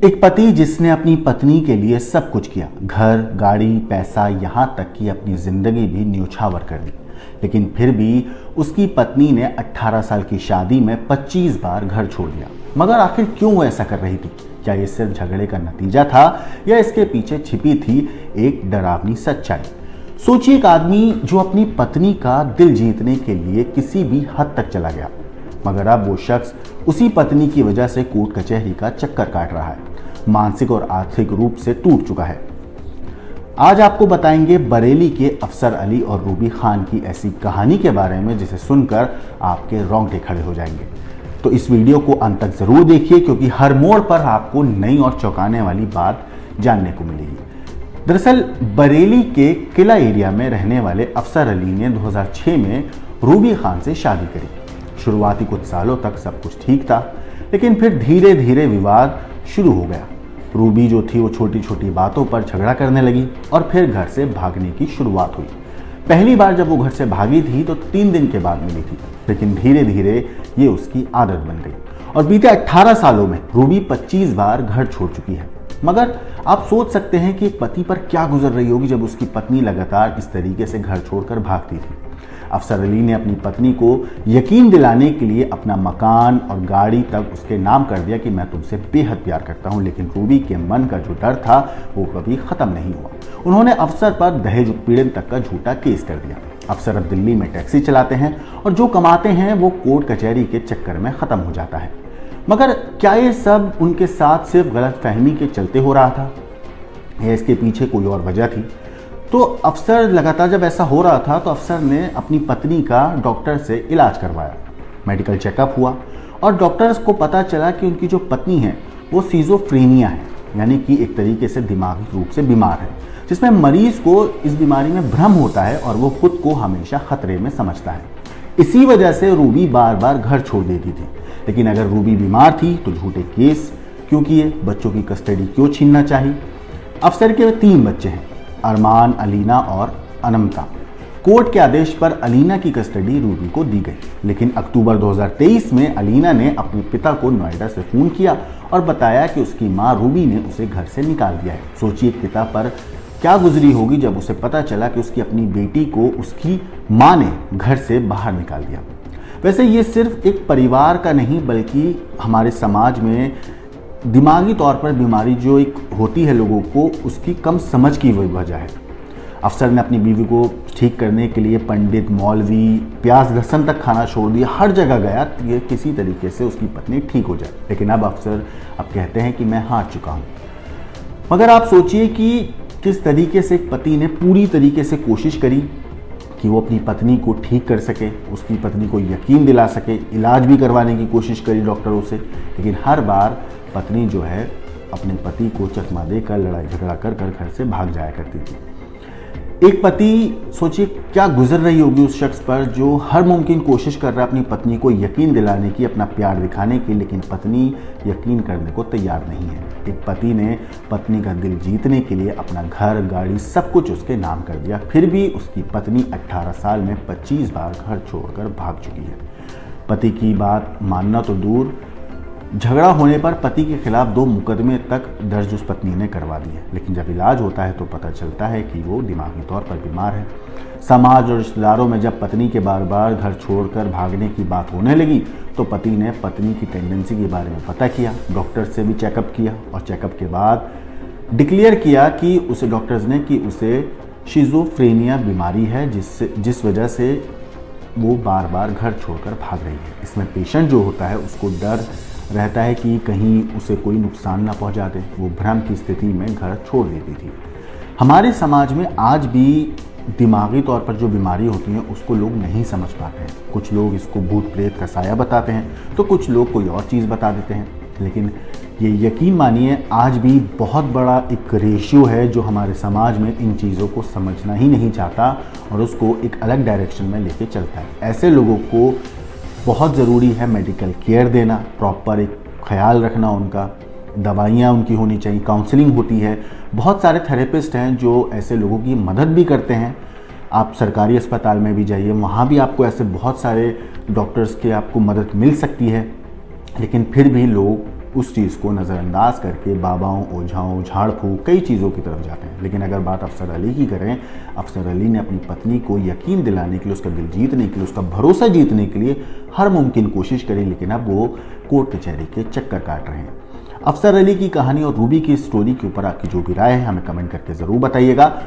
एक पति जिसने अपनी पत्नी के लिए सब कुछ किया, घर, गाड़ी, पैसा, यहाँ तक कि अपनी जिंदगी भी न्योछावर कर दी, लेकिन फिर भी उसकी पत्नी ने 18 साल की शादी में 25 बार घर छोड़ दिया। मगर आखिर क्यों वो ऐसा कर रही थी? क्या ये सिर्फ झगड़े का नतीजा था या इसके पीछे छिपी थी एक डरावनी सच्चाई? सोचिए, एक आदमी जो अपनी पत्नी का दिल जीतने के लिए किसी भी हद तक चला गया, मगर अब वो शख्स उसी पत्नी की वजह से कोर्ट कचहरी का चक्कर काट रहा है, मानसिक और आर्थिक रूप से टूट चुका है। आज आपको बताएंगे बरेली के अफसर अली और रूबी खान की ऐसी कहानी के बारे में जिसे सुनकर आपके रोंगटे खड़े हो जाएंगे। तो इस वीडियो को अंत तक जरूर देखिए, क्योंकि हर मोड़ पर आपको नई और चौंकाने वाली बात जानने को मिलेगी। दरअसल बरेली के किला एरिया में रहने वाले अफसर अली ने 2006 में रूबी खान से शादी करी। शुरुआती कुछ सालों तक सब कुछ ठीक था, लेकिन फिर धीरे धीरे विवाद शुरू हो गया। रूबी जो थी वो छोटी छोटी बातों पर झगड़ा करने लगी और फिर घर से भागने की शुरुआत हुई। पहली बार जब वो घर से भागी थी तो 3 दिन के बाद मिली थी, लेकिन धीरे धीरे ये उसकी आदत बन गई और बीते 18 सालों में रूबी 25 बार घर छोड़ चुकी है। मगर आप सोच सकते हैं कि एक पति पर क्या गुजर रही होगी जब उसकी पत्नी लगातार इस तरीके से घर छोड़कर भागती थी। अफसर अली ने अपनी पत्नी को यकीन दिलाने के लिए अपना मकान और गाड़ी तक उसके नाम कर दिया कि मैं तुमसे बेहद प्यार करता हूं, लेकिन रूबी के मन का जो डर था वो कभी खत्म नहीं हुआ। उन्होंने अफसर पर दहेज उत्पीड़न तक का झूठा केस कर दिया। अफसर अब दिल्ली में टैक्सी चलाते हैं और जो कमाते हैं वो कोर्ट कचहरी के चक्कर में खत्म हो जाता है। मगर क्या ये सब उनके साथ सिर्फ गलतफहमी के चलते हो रहा था या इसके पीछे कोई और वजह थी? तो अफसर लगातार जब ऐसा हो रहा था तो अफसर ने अपनी पत्नी का डॉक्टर से इलाज करवाया। मेडिकल चेकअप हुआ और डॉक्टर्स को पता चला कि उनकी जो पत्नी है वो सिजोफ्रेनिया है, यानी कि एक तरीके से दिमागी रूप से बीमार है, जिसमें मरीज को इस बीमारी में भ्रम होता है और वो खुद को हमेशा खतरे में समझता है। इसी वजह से रूबी बार बार घर छोड़ देती थी। लेकिन अगर रूबी बीमार थी तो झूठे केस क्यों किए? बच्चों की कस्टडी क्यों छीनना चाहिए? अफसर के 3 बच्चे हैं, अरमान, अलीना और अनमता। कोर्ट के आदेश पर अलीना की कस्टडी रूबी को दी गई, लेकिन अक्टूबर 2023 में अलीना ने अपने पिता को नोएडा से फोन किया और बताया कि उसकी मां रूबी ने उसे घर से निकाल दिया है। सोचिए पिता पर क्या गुजरी होगी जब उसे पता चला कि उसकी अपनी बेटी को उसकी मां ने घर से बाहर निकाल दिया। वैसे ये सिर्फ एक परिवार का नहीं बल्कि हमारे समाज में दिमागी तौर पर बीमारी जो एक होती है लोगों को, उसकी कम समझ की वही वजह है। अफसर ने अपनी बीवी को ठीक करने के लिए पंडित, मौलवी, प्याज लहसुन तक खाना छोड़ दिया, हर जगह गया ये किसी तरीके से उसकी पत्नी ठीक हो जाए। लेकिन अब अफसर कहते हैं कि मैं हार चुका हूँ। मगर आप सोचिए कि किस तरीके से एक पति ने पूरी तरीके से कोशिश करी कि वो अपनी पत्नी को ठीक कर सके, उसकी पत्नी को यकीन दिला सके, इलाज भी करवाने की कोशिश करी डॉक्टरों से, लेकिन हर बार पत्नी जो है अपने पति को चकमा देकर लड़ाई झगड़ा कर घर से भाग जाया करती थी। एक पति, सोचिए क्या गुजर रही होगी उस शख्स पर जो हर मुमकिन कोशिश कर रहा है अपनी पत्नी को यकीन दिलाने की, अपना प्यार दिखाने की, लेकिन पत्नी यकीन करने को तैयार नहीं है। एक पति ने पत्नी का दिल जीतने के लिए अपना घर, गाड़ी, सब कुछ उसके नाम कर दिया, फिर भी उसकी पत्नी 18 साल में 25 बार घर छोड़कर भाग चुकी है। पति की बात मानना तो दूर, झगड़ा होने पर पति के खिलाफ 2 मुकदमे तक दर्ज उस पत्नी ने करवा दिए, लेकिन जब इलाज होता है तो पता चलता है कि वो दिमागी तौर पर बीमार है। समाज और रिश्तेदारों में जब पत्नी के बार बार घर छोड़कर भागने की बात होने लगी तो पति ने पत्नी की टेंडेंसी के बारे में पता किया, डॉक्टर से भी चेकअप किया और चेकअप के बाद डिक्लेयर किया कि उसे डॉक्टर्स ने कि उसे शिजोफ्रेनिया बीमारी है, जिस वजह से वो बार बार घर छोड़कर भाग रही है। इसमें पेशेंट जो होता है उसको डर रहता है कि कहीं उसे कोई नुकसान ना पहुंचा दे, वो भ्रम की स्थिति में घर छोड़ देती थी। हमारे समाज में आज भी दिमागी तौर पर जो बीमारी होती है उसको लोग नहीं समझ पाते हैं। कुछ लोग इसको भूत प्रेत का साया बताते हैं तो कुछ लोग कोई और चीज़ बता देते हैं, लेकिन ये यकीन मानिए आज भी बहुत बड़ा एक रेशियो है जो हमारे समाज में इन चीज़ों को समझना ही नहीं चाहता और उसको एक अलग डायरेक्शन में लेके चलता है। ऐसे लोगों को बहुत ज़रूरी है मेडिकल केयर देना, प्रॉपर एक ख्याल रखना उनका, दवाइयाँ उनकी होनी चाहिए, काउंसलिंग होती है, बहुत सारे थेरेपिस्ट हैं जो ऐसे लोगों की मदद भी करते हैं। आप सरकारी अस्पताल में भी जाइए, वहाँ भी आपको ऐसे बहुत सारे डॉक्टर्स के आपको मदद मिल सकती है, लेकिन फिर भी लोग उस चीज़ को नज़रअंदाज करके बाबाओं, ओझाओं, झाड़ फूक कई चीज़ों की तरफ जाते हैं। लेकिन अगर बात अफसर अली की करें, अफसर अली ने अपनी पत्नी को यकीन दिलाने के लिए, उसका दिल जीतने के लिए, उसका भरोसा जीतने के लिए हर मुमकिन कोशिश करी, लेकिन अब वो कोर्ट कचहरी के चक्कर काट रहे हैं। अफसर अली की कहानी और रूबी की स्टोरी के ऊपर आपकी जो भी राय है हमें कमेंट करके ज़रूर बताइएगा।